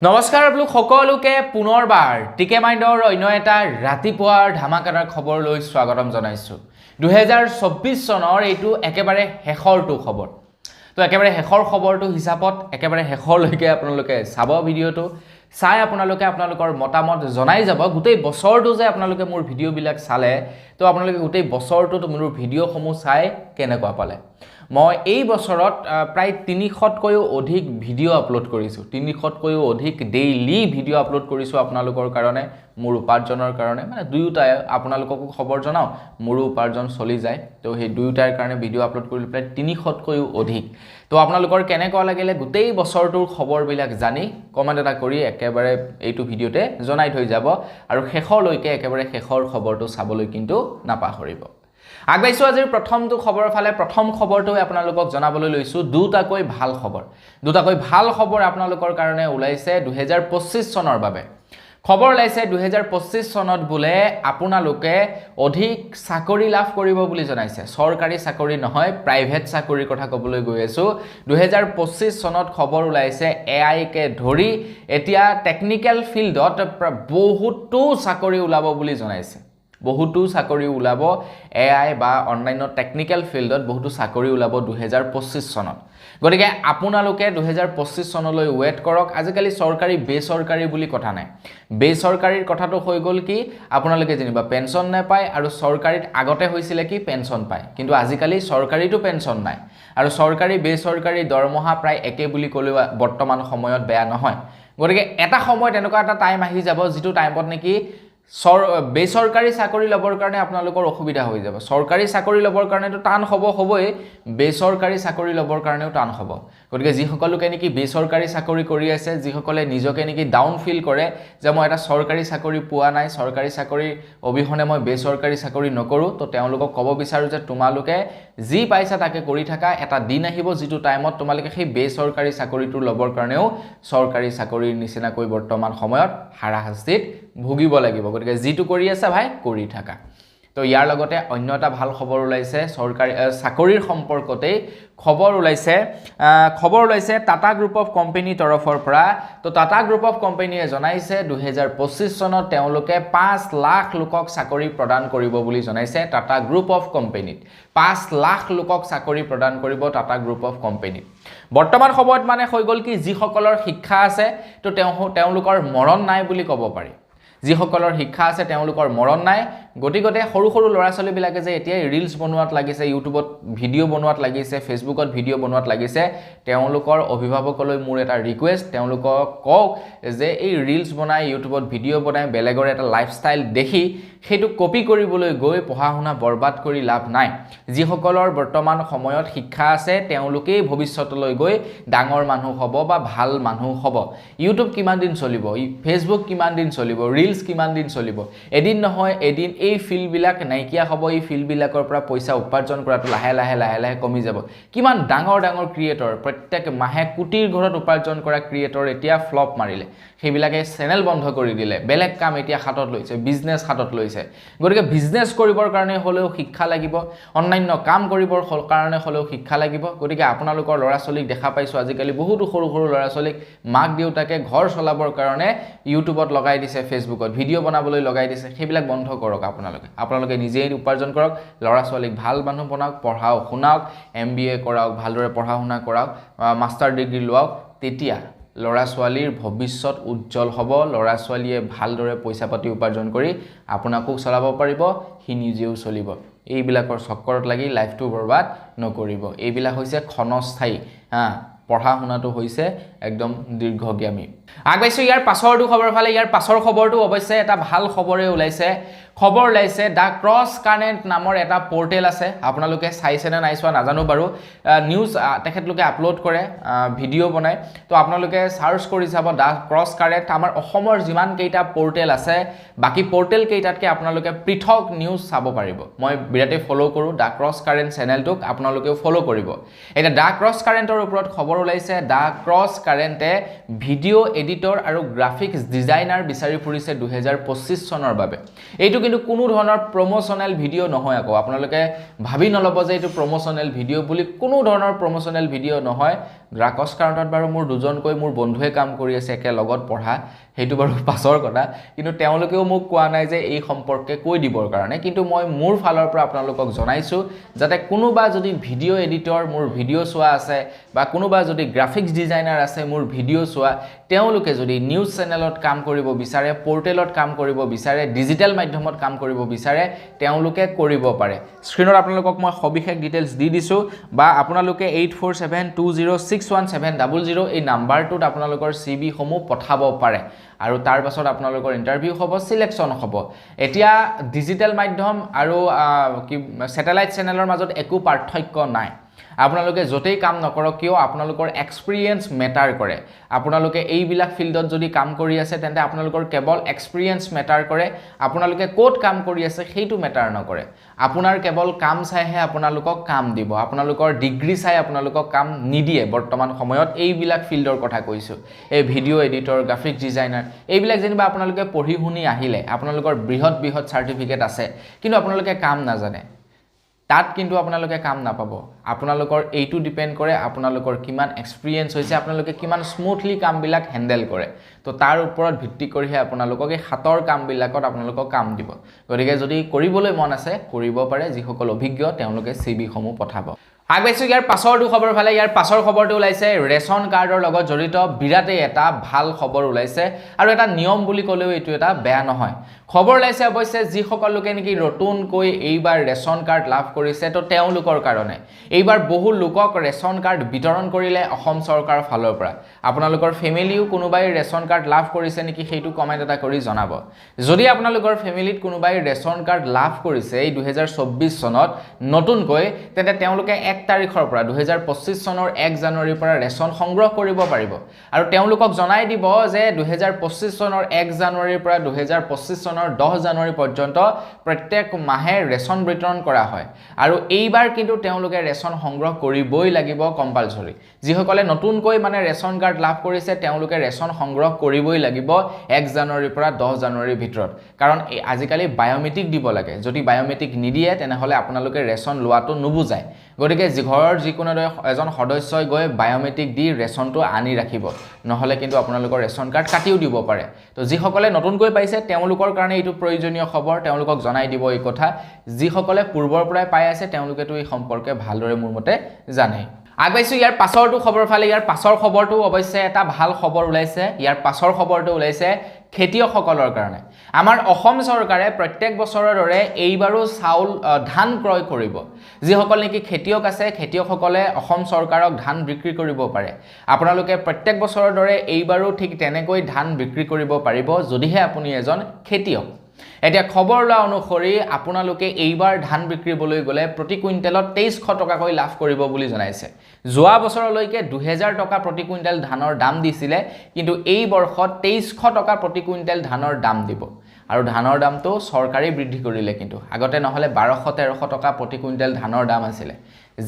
নমস্কাৰ আপোনালোক সকলোকে পুনৰবাৰ টিকে মাইণ্ডৰ অন্য এটা ৰাতিপুৱাৰ ধামাকাদাৰ খবৰলৈ স্বাগতম জনাইছো 2024 চনৰ এইটো একেবাৰে শেষৰটো খবৰ তো একেবাৰে শেষৰ খবৰটো হিচাপত একেবাৰে শেষৰলৈকে আপোনালোকে চাব ভিডিওটো চাই আপোনালোকৰ মতামত জনাই যাব গোটেই বছৰটো যে আপোনালোকে মোৰ ভিডিওবিলাক চালে তো আপোনালোকে গোটেই বছৰটো মোৰ ভিডিওসমূহ চাই কেনেকুৱা পালে মই এই বছৰত প্ৰায় 300তকৈও অধিক ভিডিও আপলোড কৰিছো 300তকৈও অধিক ডেইলি ভিডিও আপলোড কৰিছো আপোনালোকৰ কাৰণে মোৰ উপাৰ্জনৰ কাৰণে মানে দুয়োটাই আপোনালোককো খবৰ জনাও মোৰ উপাৰ্জন চলি যায় তো সেই দুয়োটাৰ কাৰণে ভিডিও আপলোড কৰিলো প্ৰায় 300তকৈও অধিক তো আপোনালোকৰ কেনেকুৱা লাগিলে গোটেই বছৰটোৰ খবৰবিলাক জানি কমেন্ট এটা কৰি একেবাৰে এইটো ভিডিওতে জনাই থৈ যাব আৰু শেষলৈকে একেবাৰে শেষৰ খবৰটো চাবলৈ কিন্তু নাপাহৰিব আগবাইছো আজিৰ প্ৰথমটো খবৰ ফালে প্ৰথম খবৰটো আপোনালোকক জনাবলৈ লৈছো দুটাকৈ ভাল খবৰ আপোনালোকৰ কাৰণে ওলাইছে 2025 চনৰ বাবে খবৰ ওলাইছে 2025 চনত বুলে আপোনালোকে অধিক চাকৰি লাভ কৰিব বুলি জনাইছে চৰকাৰী চাকৰি নহয় প্ৰাইভেট চাকৰিৰ কথা ক'বলৈ গৈ আছো 2025 চনত খবৰ ওলাইছে এআই কে ধৰি এতিয়া টেকনিক্যাল ফিল্ডত বহুতো চাকৰি ওলাব বুলি জনাইছে বহুতো চাকৰি ওলাব এআই বা অনলাইন টেকনিক্যাল ফিল্ডত বহুতো চাকৰি ওলাব 2025 চনত গতিকে আপোনালোকে 2025 চনলৈ ওয়েট কৰক আজিকালি চৰকাৰী বেচৰকাৰী বুলি কথা নাই বেচৰকাৰীৰ কথাটো হৈ গল কি আপোনালোকে যেনিবা পেনশন নাপায় আৰু চৰকাৰীত আগতে হৈছিল কি পেনশন পায় কিন্তু আজিকালি চৰকাৰীটো পেনশন নাই আৰু চৰকাৰী বেচৰকাৰী দৰমহা প্ৰায় একে বুলি ক'লে বৰ্তমান সময়ত বেয়া নহয় গতিকে এটা সময়ত এনেকুৱা এটা টাইম আহি যাব যেটো টাইমত নেকি বেচৰকাৰী চাকৰি লবৰ কাৰণে আপোনালোকৰ অসুবিধা হৈ যাব চৰকাৰী চাকৰি লবৰ কাৰণেটো টান হবই বেচৰকাৰী চাকৰি লবৰ কাৰণেও টান হ'ব গতিকে যি সকলোকে নেকি বেচৰকাৰী চাকৰি কৰি আছে যি সকলে নিজকে নেকি ডাউন ফিল কৰে যে মই এটা চৰকাৰী চাকৰি পোৱা নাই চৰকাৰী চাকৰি অবিহনে মই বেচৰকাৰী চাকৰি নকৰো তো তেওঁলোকক ক'ব বিচাৰো যে তোমালোকে যি পাইছা তাকে কৰি থাকা এটা দিন আহিব যেটো টাইমত তোমালোকে সেই বেচৰকাৰী চাকৰিটো লবৰ কাৰণেও চৰকাৰী চাকৰিৰ নিচিনাকৈ বৰ্তমান সময়ত হাৰাশাস্তিত ভুগিব লাগিব গতিকে যেটো কৰি আছে ভাই কৰি থাকা তো ইয়াৰ লগতে অন্য এটা ভাল খবৰ ওলাইছে চৰকাৰী চাকৰিৰ সম্পৰ্কতে খবৰ ওলাইছে টাটা গ্ৰুপ অফ কোম্পানী তৰফৰ পৰা তো টাটা গ্ৰুপ অফ কোম্পানীয়ে জনাইছে 2025 চনত তেওঁলোকে 5 লাখ লোকক চাকৰি প্ৰদান কৰিব বুলি জনাইছে টাটা গ্ৰুপ অফ কোম্পানীত 5 লাখ লোকক চাকৰি প্ৰদান কৰিব টাটা গ্ৰুপ অফ কোম্পানীত বৰ্তমান সময়ত মানে হৈ গল কি যি সকলৰ শিক্ষা আছে তো তেওঁলোকৰ মৰণ নাই বুলি ক'ব পাৰি যি সকলৰ শিক্ষা আছে তেওঁলোকৰ মৰণ নাই গতিগতে সৰু সৰু ল'ৰা ছোৱালী বিলাকে যে এতিয়া ৰিলস বনোৱাত লাগিছে ইউটিউবত ভিডিও বনোৱাত লাগিছে ফেসবুকত ভিডিও বনোৱাত লাগিছে তেওঁলোকৰ অভিভাৱকলৈ মোৰ এটা ৰিকুৱেষ্ট তেওঁলোকক কওক যে এই ৰিলস বনাই ইউটিউবত ভিডিও বনাই বেলেগৰ এটা লাইফষ্টাইল দেখি হেতু কপি কৰিবলৈ গৈ পঢ়াশুনা বৰবাদ কৰি লাভ নাই যি সকলৰ বৰ্তমান সময়ত শিক্ষা আছে তেওঁলোকেই ভৱিষ্যতলৈ গৈ ডাঙৰ মানুহ হ'ব বা ভাল মানুহ হ'ব ইউটিউব কিমান দিন চলিব ফেসবুক কিমান দিন চলিব ৰিলস কিমান দিন চলিব এদিন নহয় এদিন এই ফিল্ড বিলাক নাইকিয়া হ'ব এই ফিল্ড বিলাকৰ পৰা পইচা উপাৰ্জন কৰাটো লাহে লাহে কমি যাব কিমান ডাঙৰ ক্ৰিয়েটৰ প্ৰত্যেক মাহে কোটিৰ ঘৰত উপাৰ্জন কৰা ক্ৰিয়েটৰ এতিয়া ফ্লপ মাৰিলে সেইবিলাকে চেনেল বন্ধ কৰি দিলে বেলেগ কাম এতিয়া হাতত লৈছে বিজনেস হাতত লৈছে গতিকে বিজনেস কৰিবৰ কাৰণে হলেও শিক্ষা লাগিব অনলাইন কাম কৰিবৰ কাৰণে হলেও শিক্ষা লাগিব গতিকে আপোনালোকৰ ল'ৰা ছোৱালীক দেখা পাইছো আজিকালি বহুতো সৰু ল'ৰা ছোৱালীক মাক দেউতাকে ঘৰ চলাবৰ কাৰণে ইউটিউবত লগাই দিছে ফেসবুকত ভিডিও বনাবলৈ লগাই দিছে সেইবিলাক বন্ধ কৰক আপোনালোকে নিজেই উপাৰ্জন কৰক ল'ৰা ছোৱালীক ভাল মানুহ বনাওক পঢ়াওক শুনাওক MBA কৰাওক ভালদৰে পঢ়া শুনা কৰাওক মাষ্টাৰ ডিগ্ৰী লোৱাওক তেতিয়া ল'ৰা ছোৱালীৰ ভৱিষ্যত উজ্জ্বল হ'ব ল'ৰা ছোৱালীয়ে ভালদৰে পইচা পাতি উপাৰ্জন কৰি আপোনাকো চলাব পাৰিব হি নিজেও চলিব এইবিলাকৰ চক্কৰত লাগি লাইফটো বৰবাদ নকৰিব এইবিলাক হৈছে ক্ষণস্থায়ী পঢ়া শুনাটো হৈছে একদম দীৰ্ঘগামী আগবাইছো ইয়াৰ পাছৰটো খবৰ ফালে ইয়াৰ পাছৰ খবৰটো অৱশ্যে এটা ভাল খবৰে ওলাইছে খবৰ ওলাইছে দা ক্ৰছ কাৰেন্ট নামৰ এটা পোৰ্টেল আছে আপোনালোকে চাইছে নে নাই চোৱা নাজানো বাৰু নিউজ তেখেতলোকে আপলোড কৰে ভিডিও বনায় তো আপোনালোকে সাৰ্চ কৰি চাব দা ক্ৰছ কাৰেন্ট আমাৰ অসমৰ যিমান কেইটা পোৰ্টেল আছে বাকি পোৰ্টেল কেইটাতকে আপোনালোকে পৃথক নিউজ চাব পাৰিব মই বিৰাটে ফলো কৰো দা ক্ৰছ কাৰেন্ট চেনেলটোক আপোনালোকেও ফলো কৰিব এটা দা ক্ৰছ কাৰেন্টৰ ওপৰত খবৰ ওলাইছে দা ক্ৰছ কাৰেন্টে ভিডিও এডিটৰ আৰু গ্ৰাফিক্স ডিজাইনাৰ বিচাৰি ফুৰিছে 2025 চনৰ বাবে এইটো কিন্তু কোনো ধৰণৰ প্ৰমোশনাল ভিডিও নহয় আকৌ আপোনালোকে ভাবি নলব যে এইটো প্ৰমোশনাল ভিডিও বুলি কোনো ধৰণৰ প্ৰমোশনাল ভিডিও নহয় ড্ৰাকছ কাউণ্টাৰত বাৰু মোৰ দুজনকৈ মোৰ বন্ধুৱে কাম কৰি আছে একে লগত পঢ়া সেইটো বাৰু পাছৰ কথা কিন্তু তেওঁলোকেও মোক কোৱা নাই যে এই সম্পৰ্কে কৈ দিবৰ কাৰণে কিন্তু মই মোৰ ফালৰ পৰা আপোনালোকক জনাইছো যাতে কোনোবা যদি ভিডিঅ' এডিটৰ মোৰ ভিডিঅ' চোৱা আছে বা কোনোবা যদি গ্ৰাফিক্স ডিজাইনাৰ আছে মোৰ ভিডিঅ' চোৱা তেওঁলোকে যদি নিউজ চেনেলত কাম কৰিব বিচাৰে পোৰ্টেলত কাম কৰিব বিচাৰে ডিজিটেল মাধ্যমত কাম কৰিব বিচাৰে তেওঁলোকে কৰিব পাৰে স্ক্ৰিনত আপোনালোকক মই সবিশেষ ডিটেইলছ দি দিছো বা আপোনালোকে 8472061700 এই নাম্বাৰটোত আপোনালোকৰ CV সমূহ পঠাব পাৰে আৰু তাৰ পাছত আপোনালোকৰ ইন্টাৰভিউ হ'ব সিলেকশন হ'ব এতিয়া ডিজিটেল মাধ্যম আৰু কি স্যাটেলাইট চেনেলৰ মাজত একো পাৰ্থক্য নাই আপোনালোকে যতেই কাম নকৰক কিয় আপোনালোকৰ এক্সপেৰিয়েন্স মেটাৰ কৰে আপোনালোকে এইবিলাক ফিল্ডত যদি কাম কৰি আছে তেন্তে আপোনালোকৰ কেৱল এক্সপেৰিয়েন্স মেটাৰ কৰে আপোনালোকে কোড কাম কৰি আছে সেইটো মেটাৰ নকৰে আপোনাৰ কেৱল কাম চাইহে আপোনালোকক কাম দিব আপোনালোকৰ ডিগ্ৰী চাই আপোনালোকক কাম নিদিয়ে বৰ্তমান সময়ত এইবিলাক ফিল্ডৰ কথা কৈছো এই ভিডিঅ' এডিটৰ গ্ৰাফিক ডিজাইনাৰ এইবিলাক যেনিবা আপোনালোকে পঢ়ি শুনি আহিলে আপোনালোকৰ বৃহৎ বৃহৎ সাৰ্টিফিকেট আছে কিন্তু আপোনালোকে কাম নাজানে তাত কিন্তু আপোনালোকে কাম নাপাব আপোনালোকৰ এইটো ডিপেন্ড কৰে আপোনালোকৰ কিমান এক্সপেৰিয়েন্স হৈছে আপোনালোকে কিমান স্মুথলি কামবিলাক হ্যান্ডেল কৰে তো তাৰ ওপৰত ভিত্তি কৰিহে আপোনালোকক এই হাতৰ কামবিলাকত আপোনালোকক কাম দিব গতিকে যদি কৰিবলৈ মন আছে কৰিব পাৰে যিসকল অভিজ্ঞ তেওঁলোকে CV সমূহ পঠাব আগবাইছো ইয়াৰ পাছৰটো খবৰ ফালে ইয়াৰ পাছৰ খবৰটো ওলাইছে ৰেশন কাৰ্ডৰ লগত জড়িত বিৰাটে এটা ভাল খবৰ ওলাইছে আৰু এটা নিয়ম বুলি ক'লেও এটো এটা বেয়া নহয় খবৰ ওলাইছে অৱশ্যে যি সকল লোকে নেকি নতুনকৈ এইবাৰ ৰেশন কাৰ্ড লাভ কৰিছে তো তেওঁলোকৰ কাৰণে এইবাৰ বহু লোকক ৰেশন কাৰ্ড বিতৰণ কৰিলে অসম চৰকাৰৰ ফালৰ পৰা আপোনালোকৰ ফেমিলিও কোনোবাই ৰেশন কাৰ্ড লাভ কৰিছে নেকি সেইটো কমেন্ট এটা কৰি জনাব যদি আপোনালোকৰ ফেমিলিত কোনোবাই ৰেশন কাৰ্ড লাভ কৰিছে এই 2024 চনত নতুনকৈ তেন্তে তেওঁলোকে 1 তাৰিখৰ পৰা 2025 চনৰ 1 জানুৱাৰীৰ পৰা ৰেশন সংগ্ৰহ কৰিব পাৰিব আৰু তেওঁলোকক জনাই দিব যে 2025 চনৰ 1 জানুৱাৰীৰ পৰা 2025 চনৰ 10 জানুৱাৰী পৰ্যন্ত প্ৰত্যেক মাহে ৰেশন বিতৰণ কৰা হয় আৰু এইবাৰ কিন্তু তেওঁলোকে ৰেশন সংগ্ৰহ কৰিবই লাগিব কম্পালসৰি যিসকলে নতুনকৈ মানে ৰেশন কাৰ্ড লাভ কৰিছে তেওঁলোকে ৰেশন সংগ্ৰহ কৰিবই লাগিব 1 জানুৱাৰীৰ পৰা 10 জানুৱাৰীৰ ভিতৰত কাৰণ আজিকালি বায়োমেট্ৰিক দিব লাগে যদি বায়োমেট্ৰিক নিদিয়ে তেনেহলে আপোনালোকে ৰেশন লোৱাটো নুবুজায় গতিকে ঘৰৰ যিকোনো এজন সদস্যই গৈ বায়োমেট্ৰিক দি ৰেশনটো আনি ৰাখিব নহলে কিন্তু আপোনালোকৰ ৰেশন কাৰ্ড কাটিও দিব পাৰে তো যিসকলে নতুনকৈ পাইছে তেওঁলোকৰ কাৰণে এইটো প্ৰয়োজনীয় খবৰ তেওঁলোকক জনাই দিব এই কথা যিসকলে পূৰ্বৰ পৰাই পাই আছে তেওঁলোকেতো এই সম্পৰ্কে ভালদৰে মোৰ মতে জানে আগবাইছো ইয়াৰ পাছৰটো খবৰ ফালে ইয়াৰ পাছৰ খবৰটো অৱশ্যে এটা ভাল খবৰ ওলাইছে ইয়াৰ পাছৰ খবৰটো ওলাইছে খেতিয়কসকলৰ কাৰণে আমাৰ অসম চৰকাৰে প্ৰত্যেক বছৰৰ দৰে এইবাৰো চাউল ধান ক্ৰয় কৰিব যিসকল নেকি খেতিয়ক আছে খেতিয়কসকলে অসম চৰকাৰক ধান বিক্ৰী কৰিব পাৰে আপোনালোকে প্ৰত্যেক বছৰৰ দৰে এইবাৰো ঠিক তেনেকৈ ধান বিক্ৰী কৰিব পাৰিব যদিহে আপুনি এজন খেতিয়ক এতিয়া খবৰ লোৱা অনুসৰি আপোনালোকে এইবাৰ ধান বিক্ৰীবলৈ গলে প্ৰতি কুইণ্টেলত 2300 টকাকৈ লাভ কৰিব বুলি জনাইছে যোৱা বছৰলৈকে 2000 টকা প্ৰতি কুইণ্টেল ধানৰ দাম দিছিলে কিন্তু এই বৰ্ষত 2300 টকা প্ৰতি কুইণ্টেল ধানৰ দাম দিব আৰু ধানৰ দামটো চৰকাৰে বৃদ্ধি কৰিলে কিন্তু আগতে নহলে 1200-1300 টকা প্ৰতি কুইণ্টেল ধানৰ দাম আছিল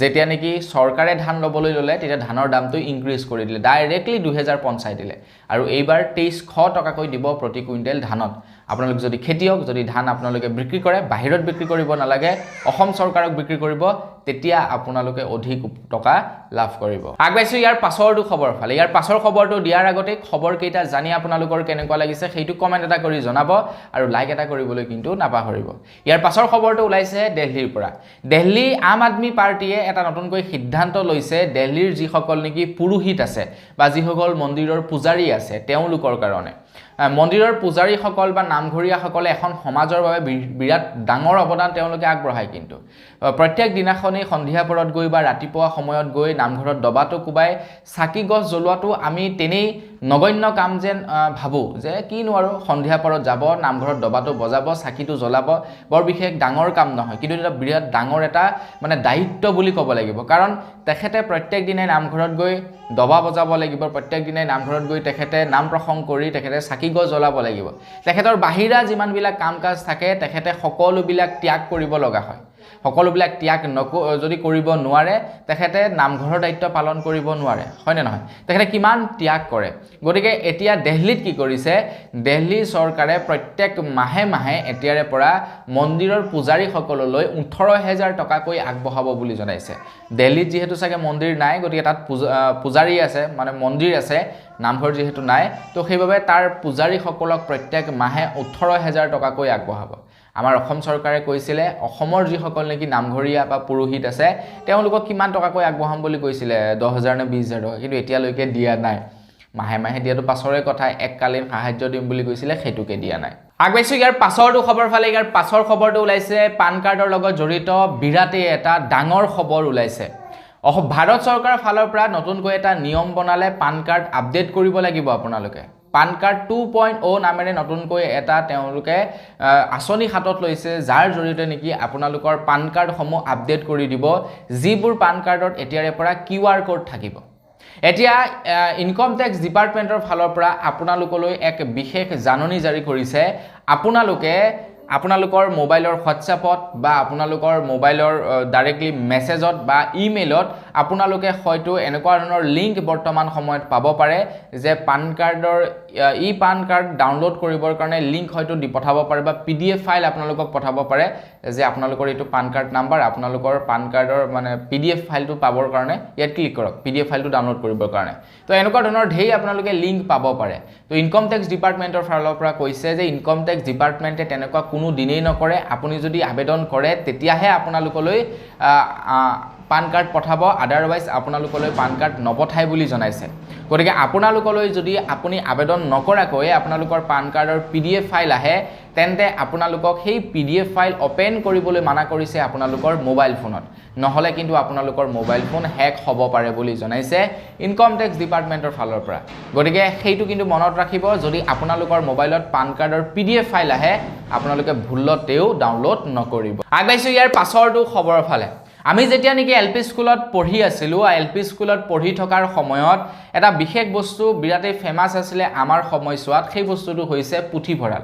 যেতিয়া নেকি চৰকাৰে ধান লবলৈ ললে তেতিয়া ধানৰ দামটো ইনক্ৰিজ কৰি দিলে ডাইৰেক্টলি 2000 পঞ্চাই দিলে আৰু এইবাৰ 2300 টকাকৈ দিব প্ৰতি কুইণ্টেল ধানত আপোনালোক যদি খেতিয়ক যদি ধান আপোনালোকে বিক্ৰী কৰে বাহিৰত বিক্ৰী কৰিব নালাগে অসম চৰকাৰক বিক্ৰী কৰিব তেতিয়া আপোনালোকে অধিক টকা লাভ কৰিব আগবাইছো ইয়াৰ পাছৰটো খবৰ ফালে ইয়াৰ পাছৰ খবৰটো দিয়াৰ আগতে খবৰ কেইটা জানি আপোনালোকৰ কেনেকুৱা লাগিছে সেইটো কমেন্ট এটা কৰি জনাব আৰু লাইক এটা কৰিবলৈ কিন্তু নাপাহৰিব ইয়াৰ পাছৰ খবৰটো ওলাইছে দিল্লীৰ পৰা দিল্লী আম আদমি পাৰ্টিয়ে এটা নতুনকৈ সিদ্ধান্ত লৈছে দিল্লীৰ যিসকল নেকি পুৰোহিত আছে বা যিসকল মন্দিৰৰ পূজাৰী আছে তেওঁলোকৰ কাৰণে মন্দিৰৰ পূজাৰীসকল বা নামঘৰীয়াসকলে এখন সমাজৰ বাবে বিৰাট ডাঙৰ অৱদান তেওঁলোকে আগবঢ়ায় কিন্তু প্ৰত্যেক দিনাখনেই সন্ধিয়া পৰত গৈ বা ৰাতিপুৱা সময়ত গৈ নামঘৰত দবাটো কুবাই চাকি গছ জ্বলোৱাটো আমি তেনেই নগণ্য কাম যেন ভাবো যে কিনো আৰু সন্ধিয়া পৰত যাব নামঘৰত দবাটো বজাব চাকিটো জ্বলাব বৰ বিশেষ ডাঙৰ কাম নহয় কিন্তু এটা বিৰাট ডাঙৰ এটা মানে দায়িত্ব বুলি ক'ব লাগিব কাৰণ তেখেতে প্ৰত্যেক দিনে নামঘৰত গৈ দবা বজাব লাগিব প্ৰত্যেক দিনে নামঘৰত গৈ তেখেতে নাম প্ৰসংগ কৰি তেখেতে চাকি গছ জ্বলাব লাগিব তেখেতৰ বাহিৰা যিমানবিলাক কাম কাজ থাকে তেখেতে সকলোবিলাক ত্যাগ কৰিব লগা হয় সকলোবিলাক ত্যাগ যদি কৰিব নোৱাৰে তেখেতে নামঘৰৰ দায়িত্ব পালন কৰিব নোৱাৰে হয়নে নহয় তেখেতে কিমান ত্যাগ কৰে গতিকে এতিয়া দিল্লীত কি কৰিছে দিল্লী চৰকাৰে প্ৰত্যেক মাহে মাহে এতিয়াৰে পৰা মন্দিৰৰ পূজাৰী সকললৈ 18000 টকাকৈ আগবঢ়াব বুলি জনাইছে দিল্লীত যেহেতু চাগে মন্দিৰ নাই গতিকে তাত পূজাৰী আছে মানে মন্দিৰ আছে নামঘৰ যেহেতু নাই তো সেইবাবে তাৰ পূজাৰী সকলক প্ৰত্যেক মাহে 18000 টকাকৈ আগবঢ়াব আমাৰ অসম চৰকাৰে কৈছিলে অসমৰ যি সকল নেকি নামঘৰীয়া বা পুৰোহিত আছে তেওঁলোকক কিমান টকাকৈ আগবঢ়াম বুলি কৈছিলে 10000 নে 20000 কিন্তু এতিয়ালৈকে দিয়া নাই মাহে মাহে দিয়াটো পাছৰে কথা এককালীন সাহায্য দিম বুলি কৈছিলে সেইটোকে দিয়া নাই আগবাইছো ইয়াৰ পাছৰটো খবৰ ফালে ইয়াৰ পাছৰ খবৰটো ওলাইছে পান কাৰ্ডৰ লগত জড়িত বিৰাটে এটা ডাঙৰ খবৰ ওলাইছে ভাৰত চৰকাৰৰ ফালৰ পৰা নতুনকৈ এটা নিয়ম বনালে পান কাৰ্ড আপডেট কৰিব লাগিব আপোনালোকে পান কাৰ্ড 2.0 নামেৰে নতুনকৈ এটা তেওঁলোকে আঁচনি হাতত লৈছে যাৰ জৰিয়তে নেকি আপোনালোকৰ পান কাৰ্ডসমূহ আপডেট কৰি দিব যিবোৰ পান কাৰ্ডত এতিয়াৰে পৰা QR কোড থাকিব এতিয়া ইনকম টেক্স ডিপাৰ্টমেণ্টৰ ফালৰ পৰা আপোনালোকলৈ এক বিশেষ জাননী জাৰি কৰিছে আপোনালোকৰ মোবাইলৰ হোৱাটছআপত বা আপোনালোকৰ মোবাইলৰ ডাইৰেক্টলি মেছেজত বা ইমেইলত আপোনালোকে হয়তো এনেকুৱা ধৰণৰ লিংক বৰ্তমান সময়ত পাব পাৰে যে পান কাৰ্ডৰ পান কাৰ্ড ডাউনলোড কৰিবৰ কাৰণে লিংক হয়তো দি পঠাব পাৰে বা PDF ফাইল আপোনালোকক পঠাব পাৰে যে আপোনালোকৰ এইটো পান কাৰ্ড নাম্বাৰ আপোনালোকৰ পান কাৰ্ডৰ মানে PDF ফাইলটো পাবৰ কাৰণে ইয়াত ক্লিক কৰক PDF ফাইলটো ডাউনলোড কৰিবৰ কাৰণে তো এনেকুৱা ধৰণৰ ঢেৰ আপোনালোকে লিংক পাব পাৰে তো ইনকম টেক্স ডিপাৰ্টমেণ্টৰ ফালৰ পৰা কৈছে যে ইনকম টেক্স ডিপাৰ্টমেণ্টে তেনেকুৱা কোনো দিনেই নকৰে আপুনি যদি আবেদন কৰে তেতিয়াহে আপোনালোকলৈ পান কাৰ্ড পঠাব আদাৰৱাইজ আপোনালোকলৈ পান কাৰ্ড নপঠায় বুলি জনাইছে গতিকে আপোনালোকলৈ যদি আপুনি আবেদন নকৰাকৈ আপোনালোকৰ পান কাৰ্ডৰ PDF ফাইল আহে তেন্তে আপোনালোকক সেই PDF ফাইল ওপেন কৰিবলৈ মানা কৰিছে আপোনালোকৰ মোবাইল ফোনত নহলে কিন্তু আপোনালোকৰ মোবাইল ফোন হ্যাক হ'ব পাৰে বুলি জনাইছে ইনকম টেক্স ডিপাৰ্টমেণ্টৰ ফালৰ পৰা গতিকে সেইটো কিন্তু মনত ৰাখিব যদি আপোনালোকৰ মোবাইলত পান কাৰ্ডৰ PDF ফাইল আহে আপোনালোকে ভুলতেও ডাউনলোড নকৰিব আগবাইছো ইয়াৰ পাছৰটো খবৰৰ ফালে আমি যেতিয়া নেকি LP স্কুলত পঢ়ি আছিলো LP স্কুলত পঢ়ি থকাৰ সময়ত এটা বিশেষ বস্তু বিৰাটে ফেমাস আছিল আমাৰ সময়ছোৱাত সেই বস্তুটো হৈছে পুথিভঁৰাল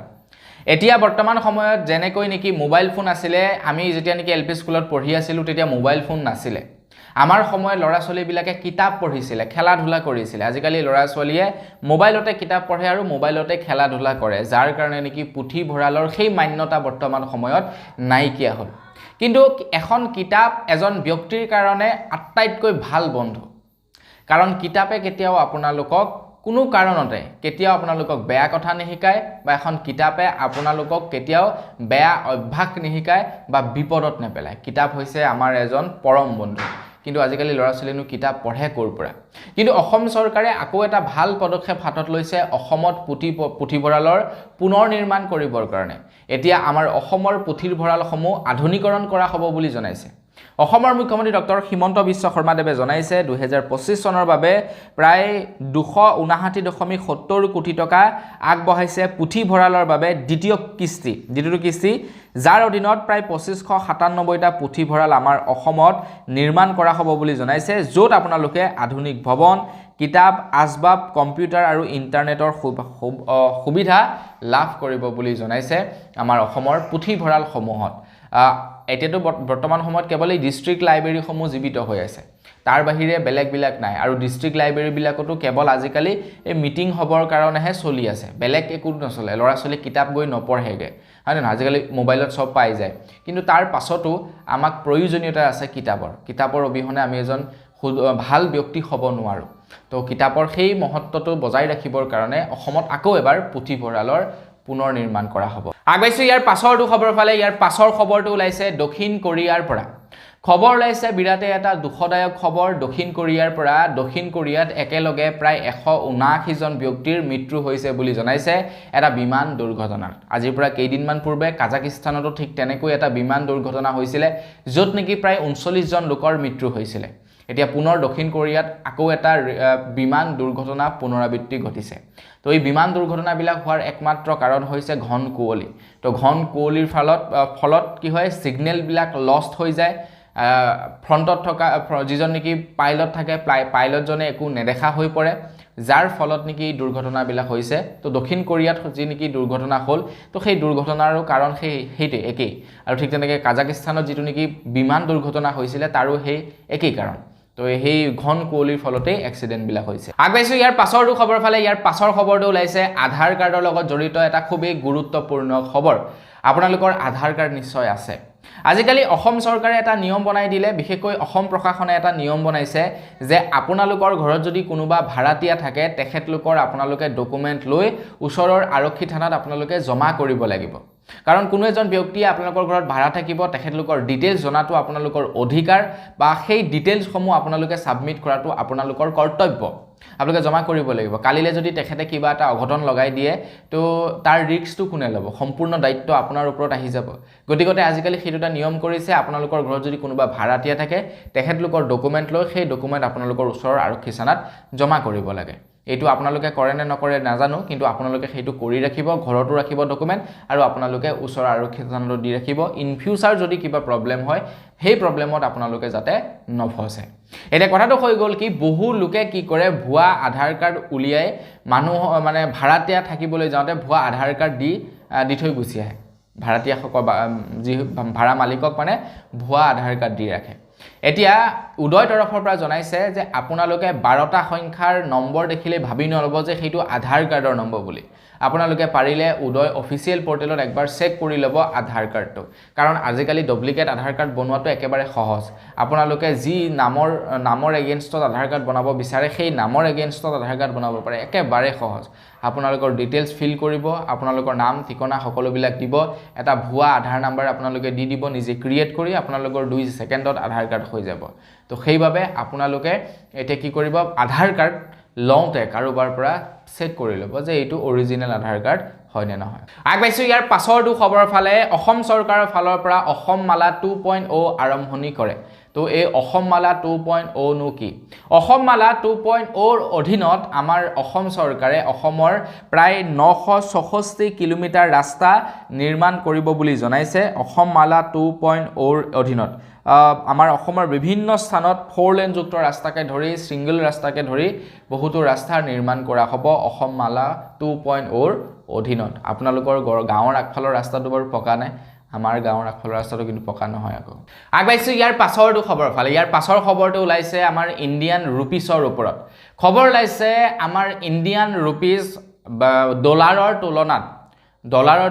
এতিয়া বৰ্তমান সময়ত যেনেকৈ নেকি মোবাইল ফোন আছিল আমি যেতিয়া নেকি LP স্কুলত পঢ়ি আছিলো তেতিয়া মোবাইল ফোন নাছিল আমাৰ সময়ত লৰা ছোৱালী বিলাকে কিতাপ পঢ়িছিল খেলা ধুলা কৰিছিল আজিকালি লৰা ছোৱালীয়ে মোবাইলতে কিতাপ পঢ়ে আৰু মোবাইলতে খেলা ধুলা কৰে যাৰ কাৰণে নেকি পুথিভঁৰালৰ সেই মান্যতা বৰ্তমান সময়ত নাইকিয়া হ'ল কিন্তু এখন কিতাপ এজন ব্যক্তিৰ কাৰণে আটাইতকৈ ভাল বন্ধু কাৰণ কিতাপে কেতিয়াও আপোনালোকক কোনো কাৰণতে কেতিয়াও আপোনালোকক বেয়া কথা নিশিকায় বা এখন কিতাপে আপোনালোকক কেতিয়াও বেয়া অভ্যাস নিশিকায় বা বিপদত নেপেলায় কিতাপ হৈছে আমাৰ এজন পৰম বন্ধু কিন্তু আজিকালি লৰা ছোৱালীনো কিতাপ পঢ়ে কৰ পৰা কিন্তু অসম চৰকাৰে আকৌ এটা ভাল পদক্ষেপ হাতত লৈছে অসমত পুথিভঁৰালৰ পুনৰ নিৰ্মাণ কৰিবৰ কাৰণে এতিয়া আমাৰ অসমৰ পুথিভঁৰালসমূহ আধুনিকৰণ কৰা হ'ব বুলি জনাইছে অসমৰ মুখ্যমন্ত্ৰী ডক্টৰ হিমন্ত বিশ্ব শৰ্মাদেৱে জনাইছে 2025 চনৰ বাবে প্ৰায় 259.70 কোটি টকা আগবঢ়াইছে পুথিভঁৰালৰ বাবে দ্বিতীয়টো কিস্তি যাৰ অধীনত প্ৰায় 2597টা পুথিভঁৰাল আমাৰ অসমত নিৰ্মাণ কৰা হ'ব বুলি জনাইছে য'ত আপোনালোকে আধুনিক ভৱন কিতাপ আজবাব কম্পিউটাৰ আৰু ইন্টাৰনেটৰ সুবিধা লাভ কৰিব বুলি জনাইছে আমাৰ অসমৰ পুথিভঁৰাল সমূহত এতিয়াতো বৰ্তমান সময়ত কেৱল ডিস্ট্ৰিক্ট লাইব্ৰেৰী সমূহ জীৱিত হৈ আছে তাৰ বাহিৰে বেলেগ নাই আৰু ডিস্ট্ৰিক্ট লাইব্ৰেৰী বিলাকতো কেৱল আজিকালি এই মিটিং হবৰ কাৰণেহে চলি আছে বেলেগ একো নচলে লৰা ছোৱালী কিতাপ গৈ নপঢ়েগে হয় না আজিকালি মোবাইলত সব পাই যায় কিন্তু তাৰ পাছতো আমাক প্ৰয়োজনীয়তা আছে কিতাপৰ অবিহনে আমি এজন ভাল ব্যক্তি হ'ব নোৱাৰো তো কিতাপৰ সেই মহত্বটো বজাই ৰাখিবৰ কাৰণে অসমত আকৌ এবাৰ পুথিভঁৰালৰ পুনৰ নিৰ্মাণ কৰা হ'ব আগবাইছো ইয়াৰ পাছৰটো খবৰ ফালে ইয়াৰ পাছৰ খবৰটো ওলাইছে দক্ষিণ কোৰিয়াৰ পৰা খবৰ ওলাইছে বিৰাটে এটা দুখদায়ক খবৰ দক্ষিণ কোৰিয়াৰ পৰা দক্ষিণ কোৰিয়াত একেলগে প্ৰায় 179 জন ব্যক্তিৰ মৃত্যু হৈছে বুলি জনাইছে এটা বিমান দুৰ্ঘটনাত আজিৰ পৰা কেইদিনমান পূৰ্বে কাজাকিস্তানতো ঠিক তেনেকৈ এটা বিমান দুৰ্ঘটনা হৈছিল য'ত নেকি প্ৰায় 39 জন লোকৰ মৃত্যু হৈছিল এতিয়া পুনৰ দক্ষিণ কোৰিয়াত আকৌ এটা বিমান দুৰ্ঘটনা পুনৰাবৃত্তি ঘটিছে তো এই বিমান দুৰ্ঘটনাবিলাক হোৱাৰ একমাত্ৰ কাৰণ হৈছে ঘন কুঁৱলী তো ঘন কুঁৱলীৰ ফলত কি হয় সিগনেল বিলাক লষ্ট হৈ যায় ফ্ৰণ্টত থকা যিজন নেকি পাইলট থাকে পাইলটজনে একো নেদেখা হৈ পৰে যাৰ ফলত নেকি দুৰ্ঘটনাবিলাক হৈছে তো দক্ষিণ কোৰিয়াত যি নেকি দুৰ্ঘটনা হ'ল তো সেই দুৰ্ঘটনাৰো কাৰণ সেইটোৱে একেই আৰু ঠিক তেনেকৈ কাজাকিস্তানত যিটো নেকি বিমান দুৰ্ঘটনা হৈছিলে তাৰো সেই একেই কাৰণ তো সেই ঘন কুঁৱলীৰ ফলতেই এক্সিডেণ্টবিলাক হৈছে আগবাইছোঁ ইয়াৰ পাছৰটো খবৰ ফালে ইয়াৰ পাছৰ খবৰটো ওলাইছে আধাৰ কাৰ্ডৰ লগত জড়িত এটা খুবেই গুৰুত্বপূৰ্ণ খবৰ আপোনালোকৰ আধাৰ কাৰ্ড নিশ্চয় আছে আজিকালি অসম চৰকাৰে এটা নিয়ম বনাই দিলে বিশেষকৈ অসম প্ৰশাসনে এটা নিয়ম বনাইছে যে আপোনালোকৰ ঘৰত যদি কোনোবা ভাড়াতীয়া থাকে তেখেতলোকৰ আপোনালোকে ডকুমেণ্ট লৈ ওচৰৰ আৰক্ষী থানাত আপোনালোকে জমা কৰিব লাগিব কাৰণ কোনো এজন ব্যক্তিয়ে আপোনালোকৰ ঘৰত ভাড়া থাকিব তেখেতলোকৰ ডিটেইলছ জনাটো আপোনালোকৰ অধিকাৰ বা সেই ডিটেইলছসমূহ আপোনালোকে সাবমিট কৰাটো আপোনালোকৰ কৰ্তব্য আপোনালোকে জমা কৰিব লাগিব কালিলে যদি তেখেতে কিবা এটা অঘটন লগাই দিয়ে তো তাৰ ৰিস্কটো কোনে ল'ব সম্পূৰ্ণ দায়িত্ব আপোনাৰ ওপৰত আহি যাব গতিকে আজিকালি সেইটা নিয়ম কৰিছে আপোনালোকৰ ঘৰত যদি কোনোবা ভাড়াতীয়া থাকে তেখেতলোকৰ ডকুমেণ্ট লৈ সেই ডকুমেণ্ট আপোনালোকৰ ওচৰৰ আৰক্ষী থানাত জমা কৰিব লাগে এইটো আপোনালোকে কৰে নে নকৰে নাজানো কিন্তু আপোনালোকে সেইটো কৰি ৰাখিব ঘৰতো ৰাখিব ডকুমেণ্ট আৰু আপোনালোকে ওচৰৰ আৰক্ষী থানাত দি ৰাখিব ইন ফিউচাৰ যদি কিবা প্ৰব্লেম হয় সেই প্ৰব্লেমত আপোনালোকে যাতে নফচে এটা কথাটো হৈ গ'ল কি বহু লোকে কি কৰে ভুৱা আধাৰ কাৰ্ড উলিয়াই মানুহ মানে ভাড়াতীয়া থাকিবলৈ যাওঁতে ভুৱা আধাৰ কাৰ্ড দি থৈ গুচি আহে ভাড়াতীয়াসকল যি ভাড়া মালিকক মানে ভুৱা আধাৰ কাৰ্ড দি ৰাখে এতিয়া উদয় তৰফৰ পৰা জনাইছে যে আপোনালোকে 12টা সংখ্যাৰ নম্বৰ দেখিলে ভাবি নলব যে সেইটো আধাৰ কাৰ্ডৰ নম্বৰ বুলি আপোনালোকে পাৰিলে উদয় অফিচিয়েল পৰ্টেলত একবাৰ চেক কৰি ল'ব আধাৰ কাৰ্ডটো কাৰণ আজিকালি ডুপ্লিকেট আধাৰ কাৰ্ড বনোৱাটো একেবাৰে সহজ আপোনালোকে যি নামৰ এগেইনষ্টত আধাৰ কাৰ্ড বনাব বিচাৰে সেই নামৰ এগেইনষ্টত আধাৰ কাৰ্ড বনাব পাৰে একেবাৰে সহজ আপোনালোকৰ ডিটেইলছ ফিল কৰিব আপোনালোকৰ নাম ঠিকনা সকলোবিলাক দিব এটা ভুৱা আধাৰ নাম্বাৰ আপোনালোকে দি দিব নিজে ক্ৰিয়েট কৰি আপোনালোকৰ 2 ছেকেণ্ডত আধাৰ কাৰ্ড হৈ যাব তো সেইভাবে আপোনালোকে এটা কি কৰিব আধাৰ কাৰ্ড লওঁতে কাৰোবাৰ পৰা চেক কৰি ল'ব যে এইটো অৰিজিনেল আধাৰ কাৰ্ড হয় নে নহয় আগবাইছোঁ ইয়াৰ পাছৰটো খবৰ ফালে অসম চৰকাৰৰ ফালৰ পৰা অসম মালা 2.0 আৰম্ভণি কৰে তো এই অসম মালা 2.0 নো কি অসম মালা 2.0 অধীনত আমাৰ অসম চৰকাৰে অসমৰ প্ৰায় 964 কিলোমিটাৰ ৰাস্তা নিৰ্মাণ কৰিব বুলি জনাইছে অসম মালা 2.0 অধীনত আমাৰ অসমৰ বিভিন্ন স্থানত 4 লেন যুক্ত ৰাস্তাকে ধৰি সিঙ্গল ৰাস্তাকে ধৰি বহুতো ৰাস্তাৰ নিৰ্মাণ কৰা হ'ব অসম মালা 2.0 অধীনত আপোনালোকৰ গাঁৱৰ আগফালৰ ৰাস্তাটো বাৰু পকা নাই আমাৰ গাঁৱৰ আগফালৰ ৰাস্তাটো কিন্তু পকা নহয় আকৌ আগবাইছোঁ ইয়াৰ পাছৰটো খবৰ ফালে ইয়াৰ পাছৰ খবৰটো ওলাইছে আমাৰ ইণ্ডিয়ান ৰুপিছৰ ওপৰত খবৰ ওলাইছে আমাৰ ইণ্ডিয়ান ৰুপিছ ডলাৰৰ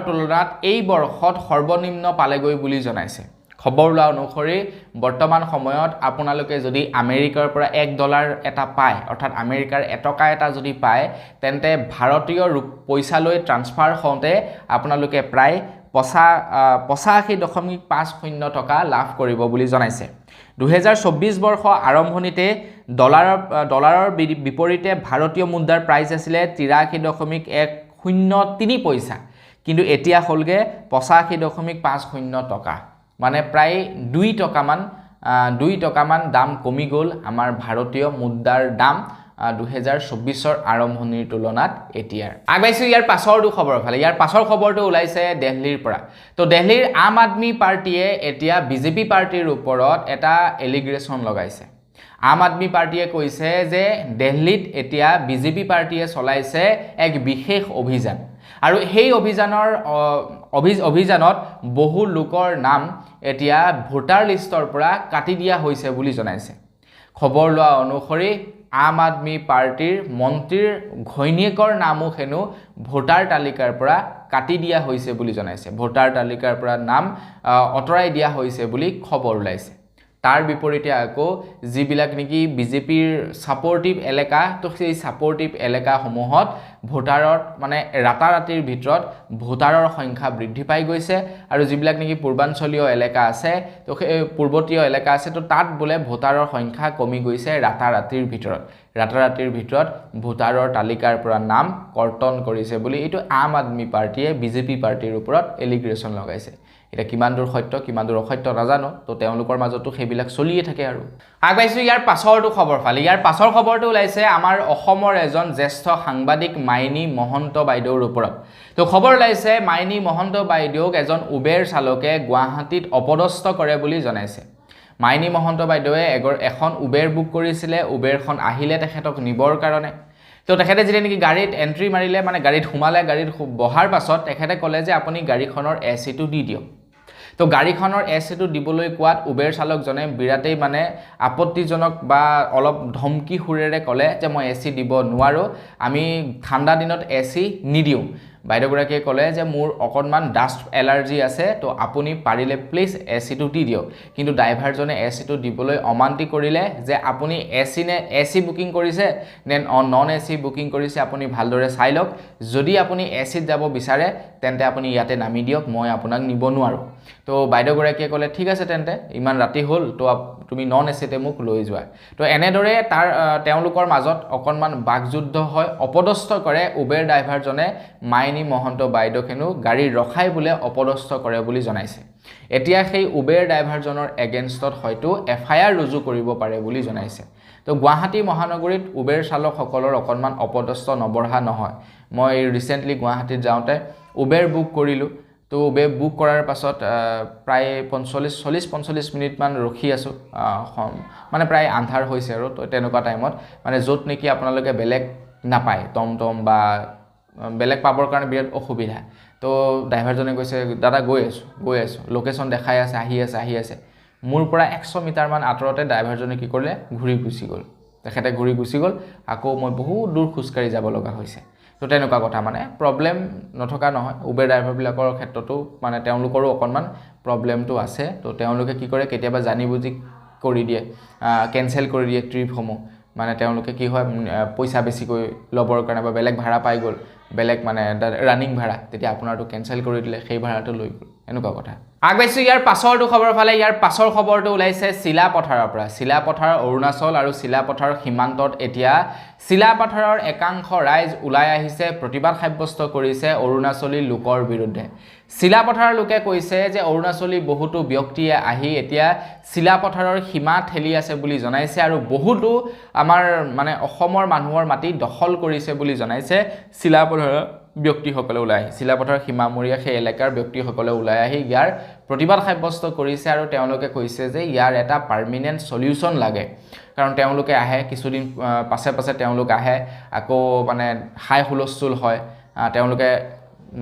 তুলনাত এই বৰ্ষত সৰ্বনিম্ন পালেগৈ বুলি জনাইছে খবৰ লোৱা অনুসৰি বৰ্তমান সময়ত আপোনালোকে যদি আমেৰিকাৰ পৰা $1 এটা পায় অৰ্থাৎ আমেৰিকাৰ এটকা এটা যদি পায় তেন্তে ভাৰতীয় পইচালৈ ট্ৰান্সফাৰ হওঁতে আপোনালোকে প্ৰায় 85.50 টকা লাভ কৰিব বুলি জনাইছে 2024 বৰ্ষ আৰম্ভণিতে ডলাৰৰ বিপৰীতে ভাৰতীয় মুদ্ৰাৰ প্ৰাইচ আছিল 83.103 পইচা কিন্তু এতিয়া হ'লগে 85.50 টকা মানে প্ৰায় 2 টকামান দাম কমি গ'ল আমাৰ ভাৰতীয় মুদ্ৰাৰ দাম 2024 আৰম্ভণিৰ তুলনাত এতিয়াৰ আগবাইছোঁ ইয়াৰ পাছৰটো খবৰ ফালে ইয়াৰ পাছৰ খবৰটো ওলাইছে দিল্লীৰ পৰা তো দিল্লীৰ আম আদমি পাৰ্টিয়ে এতিয়া বিজেপি পাৰ্টিৰ ওপৰত এটা এলিগেশ্যন লগাইছে আম আদমি পাৰ্টিয়ে কৈছে যে দিল্লীত এতিয়া বিজেপি পাৰ্টিয়ে চলাইছে এক বিশেষ অভিযান আৰু সেই অভিযানত বহু লোকৰ নাম এতিয়া ভোটাৰ লিষ্টৰ পৰা কাটি দিয়া হৈছে বুলি জনাইছে খবৰ লোৱা অনুসৰি আম আদমি পাৰ্টিৰ মন্ত্ৰীৰ ঘৈণীয়েকৰ নামো হেনো ভোটাৰ তালিকাৰ পৰা কাটি দিয়া হৈছে বুলি জনাইছে ভোটাৰ তালিকাৰ পৰা নাম অতৰাই দিয়া হৈছে বুলি খবৰ ওলাইছে তাৰ বিপৰীতে আকৌ যিবিলাক নেকি বিজেপিৰ সাপোৰ্টিভ এলেকা তো সেই সাপোৰ্টিভ এলেকাসমূহত ভোটাৰৰ মানে ৰাতাৰাতিৰ ভিতৰত ভোটাৰৰ সংখ্যা বৃদ্ধি পাই গৈছে আৰু যিবিলাক নেকি পূৰ্বাঞ্চলীয় এলেকা আছে তো সেই পূৰ্বতীয় এলেকা আছে তো তাত বোলে ভোটাৰৰ সংখ্যা কমি গৈছে ৰাতাৰাতিৰ ভিতৰত ভোটাৰৰ তালিকাৰ পৰা নাম কৰ্তন কৰিছে বুলি এইটো আম আদমি পাৰ্টিয়ে বিজেপি পাৰ্টিৰ ওপৰত এলিগেশ্যন লগাইছে এটা কিমান দূৰ সত্য কিমান দূৰ অসত্য নাজানো তো তেওঁলোকৰ মাজতো সেইবিলাক চলিয়ে থাকে আৰু আগবাইছোঁ ইয়াৰ পাছৰটো খবৰ ফালে ইয়াৰ পাছৰ খবৰটো ওলাইছে আমাৰ অসমৰ এজন জ্যেষ্ঠ সাংবাদিক মাইনী মহন্ত বাইদেউৰ ওপৰত তো খবৰ ওলাইছে মাইনী মহন্ত বাইদেউক এজন উবেৰ চালকে গুৱাহাটীত অপদস্থ কৰে বুলি জনাইছে মাইনী মহন্ত বাইদেৱে এখন উবেৰ বুক কৰিছিলে উবেৰখন আহিলে তেখেতক নিবৰ কাৰণে তো তেখেতে যেতিয়া নেকি গাড়ীত এণ্ট্ৰি মাৰিলে মানে গাড়ীত সোমালে গাড়ীত বহাৰ পাছত তেখেতে ক'লে যে আপুনি গাড়ীখনৰ এচিটো দি দিয়ক তো গাড়ীখনৰ এচিটো দিবলৈ কোৱাত উবেৰ চালকজনে বিৰাটেই মানে আপত্তিজনক বা অলপ ধমকি সুৰেৰে ক'লে যে মই এচি দিব নোৱাৰোঁ আমি ঠাণ্ডা দিনত এচি নিদিওঁ বাইদেউগৰাকীয়ে ক'লে যে মোৰ অকণমান ডাষ্ট এলাৰ্জি আছে তো আপুনি পাৰিলে প্লিজ এচিটো দি দিয়ক কিন্তু ড্ৰাইভাৰজনে এচিটো দিবলৈ অমান্তি কৰিলে যে আপুনি এচি বুকিং কৰিছে নে নন এচি বুকিং কৰিছে আপুনি ভালদৰে চাই লওক যদি আপুনি এচিত যাব বিচাৰে তেন্তে আপুনি ইয়াতে নামি দিয়ক মই আপোনাক নিব নোৱাৰোঁ তো বাইদেউগৰাকীয়ে ক'লে ঠিক আছে তেন্তে ইমান ৰাতি হ'ল তো তুমি নন এচিতে মোক লৈ যোৱা তো এনেদৰে তেওঁলোকৰ মাজত অকণমান বাকযুদ্ধ হয় অপদস্থ কৰে উবেৰ ড্ৰাইভাৰজনে মাইনী মহন্ত বাইদেউখেনো গাড়ী ৰখাই বোলে অপদস্থ কৰে বুলি জনাইছে এতিয়া সেই উবেৰ ড্ৰাইভাৰজনৰ এগেইনষ্টত হয়তো এফআইআৰ ৰুজু কৰিব পাৰে বুলি জনাইছে তো গুৱাহাটী মহানগৰীত উবেৰ চালকসকলৰ অকণমান অপদস্থ নবঢ়া নহয় মই ৰিসেন্টলি গুৱাহাটীত যাওঁতে উবেৰ বুক কৰিলোঁ তো উবেৰ বুক কৰাৰ পাছত প্ৰায় 40-45 মিনিটমান ৰখি আছোঁ মানে প্ৰায় আন্ধাৰ হৈছে আৰু তো তেনেকুৱা টাইমত মানে য'ত নেকি আপোনালোকে বেলেগ নাপায় টমটম বা বেলেগ পাবৰ কাৰণে বিৰাট অসুবিধা তো ড্ৰাইভাৰজনে কৈছে দাদা গৈ আছোঁ লোকেশ্যন দেখাই আছে আহি আছে মোৰ পৰা 100 মিটাৰমান আঁতৰতে ড্ৰাইভাৰজনে কি কৰিলে ঘূৰি গুচি গ'ল তেখেতে ঘূৰি গুচি গ'ল আকৌ মই বহুত দূৰ খোজকাঢ়ি যাব লগা হৈছে তো তেনেকুৱা কথা মানে প্ৰব্লেম নথকা নহয় উবেৰ ড্ৰাইভাৰবিলাকৰ ক্ষেত্ৰতো মানে তেওঁলোকৰো অকণমান প্ৰব্লেমটো আছে তো তেওঁলোকে কি কৰে কেতিয়াবা জানি বুজি কৰি দিয়ে কেনচেল কৰি দিয়ে ট্ৰিপসমূহ মানে তেওঁলোকে কি হয় পইচা বেছিকৈ ল'বৰ কাৰণে বা বেলেগ ভাড়া পাই গ'ল বেলেগ মানে ৰানিং ভাড়া তেতিয়া আপোনাৰটো কেনচেল কৰি দিলে সেই ভাড়াটো লৈ গ'ল এনেকুৱা কথা আগবাইছোঁ ইয়াৰ পাছৰটো খবৰ ফালে ইয়াৰ পাছৰ খবৰটো ওলাইছে চিলাপথাৰৰ পৰা চিলাপথাৰ অৰুণাচল আৰু চিলাপথাৰ সীমান্তত এতিয়া চিলাপথাৰৰ একাংশ ৰাইজ ওলাই আহিছে প্ৰতিবাদ সাব্যস্ত কৰিছে অৰুণাচলী লোকৰ বিৰুদ্ধে চিলাপথাৰৰ লোকে কৈছে যে অৰুণাচলী বহুতো ব্যক্তিয়ে আহি এতিয়া চিলাপথাৰৰ সীমা ঠেলি আছে বুলি জনাইছে আৰু বহুতো আমাৰ মানে অসমৰ মানুহৰ মাটি দখল কৰিছে বুলি জনাইছে চিলাপথাৰৰ ব্যক্তিসকলে ওলাই আহি চিলাপথাৰ সীমামূৰীয়া সেই এলেকাৰ ব্যক্তিসকলে ওলাই আহি ইয়াৰ প্ৰতিবাদ সাব্যস্ত কৰিছে আৰু তেওঁলোকে কৈছে যে ইয়াৰ এটা পাৰ্মিনেণ্ট সলিউশন লাগে কাৰণ তেওঁলোকে আহে কিছুদিন পাছে তেওঁলোক আহে আকৌ মানে হাই হুলস্থুল হয় তেওঁলোকে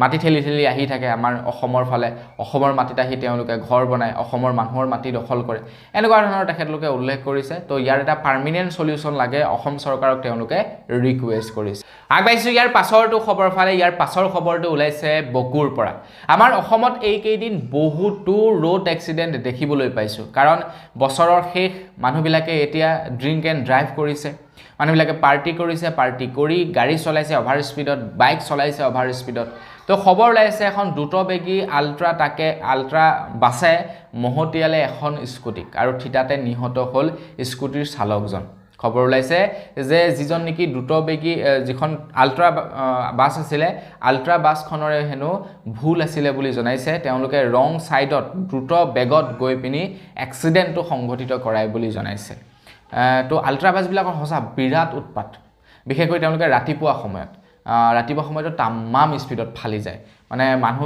মাটি ঠেলি আহি থাকে আমাৰ অসমৰ ফালে অসমৰ মাটিত আহি তেওঁলোকে ঘৰ বনায় অসমৰ মানুহৰ মাটি দখল কৰে এনেকুৱা ধৰণৰ তেখেতলোকে উল্লেখ কৰিছে তো ইয়াৰ এটা পাৰ্মিনেণ্ট সলিউশন লাগে অসম চৰকাৰক তেওঁলোকে ৰিকুৱেষ্ট কৰিছে আগবাইছোঁ ইয়াৰ পাছৰটো খবৰ ফালে ইয়াৰ পাছৰ খবৰটো ওলাইছে বকুৰ পৰা আমাৰ অসমত এইকেইদিন বহুতো ৰোড এক্সিডেণ্ট দেখিবলৈ পাইছোঁ কাৰণ বছৰৰ শেষ মানুহবিলাকে এতিয়া ড্ৰিংক এণ্ড ড্ৰাইভ কৰিছে মানুহবিলাকে পাৰ্টি কৰিছে পাৰ্টি কৰি গাড়ী চলাইছে অভাৰ স্পীডত বাইক চলাইছে অভাৰ স্পীডত তো খবৰ ওলাইছে এখন দ্ৰুতবেগী আল্ট্ৰা বাছে মহতিয়ালে এখন স্কুটিক আৰু ঠিতাতে নিহত হ'ল স্কুটিৰ চালকজন খবৰ ওলাইছে যে যিজন নেকি দ্ৰুতবেগী যিখন আল্ট্ৰা বাছ আছিলে আল্ট্ৰা বাছখনৰে হেনো ভুল আছিলে বুলি জনাইছে তেওঁলোকে ৰং সাইডত দ্ৰুত বেগত গৈ পিনি এক্সিডেণ্টটো সংঘটিত কৰায় বুলি জনাইছে তো আল্ট্ৰা বাছবিলাকৰ সঁচা বিৰাট উৎপাত বিশেষকৈ তেওঁলোকে ৰাতিপুৱা সময়তো তামাম স্পীডত ফালি যায় মানে মানুহ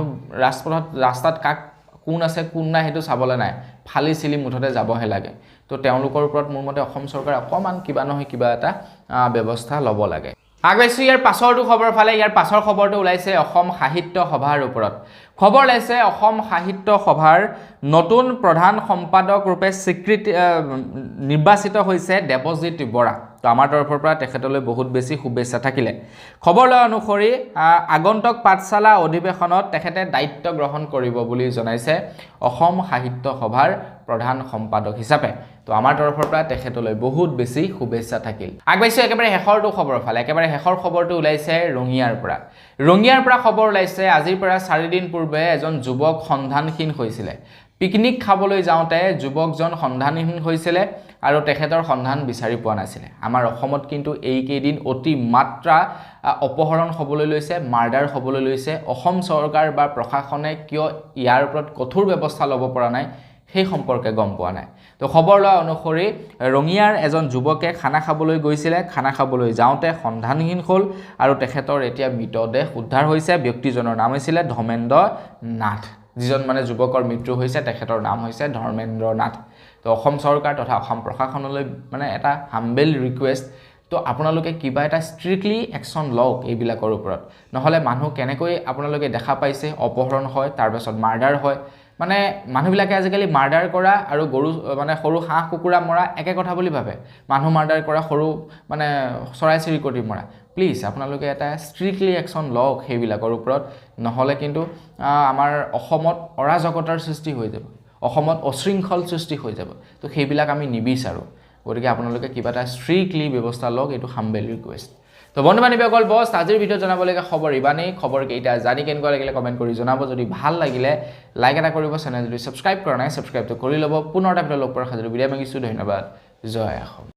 ৰাস্তাত কাক কোন আছে কোন নাই সেইটো চাবলৈ নাই ফালি চিলি মুঠতে যাবহে লাগে তো তেওঁলোকৰ ওপৰত মোৰ মতে অসম চৰকাৰে অকণমান কিবা নহয় কিবা এটা ব্যৱস্থা ল'ব লাগে আগবাইছোঁ ইয়াৰ পাছৰটো খবৰ ফালে ইয়াৰ পাছৰ খবৰটো ওলাইছে অসম সাহিত্য সভাৰ ওপৰত খবৰ ওলাইছে অসম সাহিত্য সভাৰ নতুন প্ৰধান সম্পাদক ৰূপে নিৰ্বাচিত হৈছে দেৱজিৎ বৰা তো আমাৰ তৰফৰ পৰা তেখেতলৈ বহুত বেছি শুভেচ্ছা থাকিলে খবৰ লোৱা অনুসৰি আগন্তুক পাঠশালা অধিৱেশনত তেখেতে দায়িত্ব গ্ৰহণ কৰিব বুলি জনাইছে অসম সাহিত্য সভাৰ প্ৰধান সম্পাদক হিচাপে তো আমাৰ তৰফৰ পৰা তেখেতলৈ বহুত বেছি শুভেচ্ছা থাকিল আগবাইছোঁ একেবাৰে শেষৰটো খবৰ ফালে একেবাৰে শেষৰ খবৰটো ওলাইছে ৰঙিয়াৰ পৰা খবৰ ওলাইছে আজিৰ পৰা 4 দিন পূৰ্বে এজন যুৱক সন্ধানহীন হৈছিলে পিকনিক খাবলৈ যাওঁতে যুৱকজন সন্ধানহীন হৈছিলে আৰু তেখেতৰ সন্ধান বিচাৰি পোৱা নাছিলে আমাৰ অসমত কিন্তু এইকেইদিন অতি মাত্ৰা অপহৰণ হ'বলৈ লৈছে মাৰ্ডাৰ হ'বলৈ লৈছে অসম চৰকাৰ বা প্ৰশাসনে কিয় ইয়াৰ ওপৰত কঠোৰ ব্যৱস্থা ল'ব পৰা নাই সেই সম্পৰ্কে গম পোৱা নাই তো খবৰ লোৱা অনুসৰি ৰঙিয়াৰ এজন যুৱকে খানা খাবলৈ গৈছিলে খানা খাবলৈ যাওঁতে সন্ধানহীন হ'ল আৰু তেখেতৰ এতিয়া মৃতদেহ উদ্ধাৰ হৈছে ব্যক্তিজনৰ নাম হৈছিলে ধৰ্মেন্দ্ৰ নাথ যিজন মানে যুৱকৰ মৃত্যু হৈছে তেখেতৰ নাম হৈছে ধৰ্মেন্দ্ৰ নাথ তো অসম চৰকাৰ তথা অসম প্ৰশাসনলৈ মানে এটা হাম্বেল ৰিকুৱেষ্ট তো আপোনালোকে কিবা এটা ষ্ট্ৰিক্টলি একশ্যন লওক এইবিলাকৰ ওপৰত নহ'লে মানুহ কেনেকৈ আপোনালোকে দেখা পাইছে অপহৰণ হয় তাৰপাছত মাৰ্ডাৰ হয় মানে মানুহবিলাকে আজিকালি মাৰ্ডাৰ কৰা আৰু গৰু মানে সৰু হাঁহ কুকুৰা মৰা একে কথা বুলি ভাবে মানুহ মাৰ্ডাৰ কৰা সৰু মানে চৰাই চিৰিকটি মৰা প্লিজ আপোনালোকে এটা ষ্ট্ৰিক্টলি একশ্যন লওক সেইবিলাকৰ ওপৰত নহ'লে কিন্তু আমাৰ অসমত অৰাজকতাৰ সৃষ্টি হৈ যাব অসমত অশৃংখল সৃষ্টি হৈ যাব তো সেইবিলাক আমি নিবিচাৰোঁ গতিকে আপোনালোকে কিবা এটা ষ্ট্ৰিক্টলি ব্যৱস্থা লওক এইটো হাম্বেল ৰিকুৱেষ্ট তো বন্ধু বান্ধৱীসকল বছ আজিৰ ভিডিঅ' জনাবলগীয়া খবৰ ইমানেই খবৰকেইটা জানি কেনেকুৱা লাগিলে কমেণ্ট কৰি জনাব যদি ভাল লাগিলে লাইক এটা কৰিব চেনেল যদি ছাবস্ক্ৰাইব কৰা নাই ছাবস্ক্ৰাইবটো কৰি ল'ব পুনৰ এটা ভিডিঅ' লগ পোৱাৰ সাজু বিদায় মাগিছোঁ ধন্যবাদ জয় অসম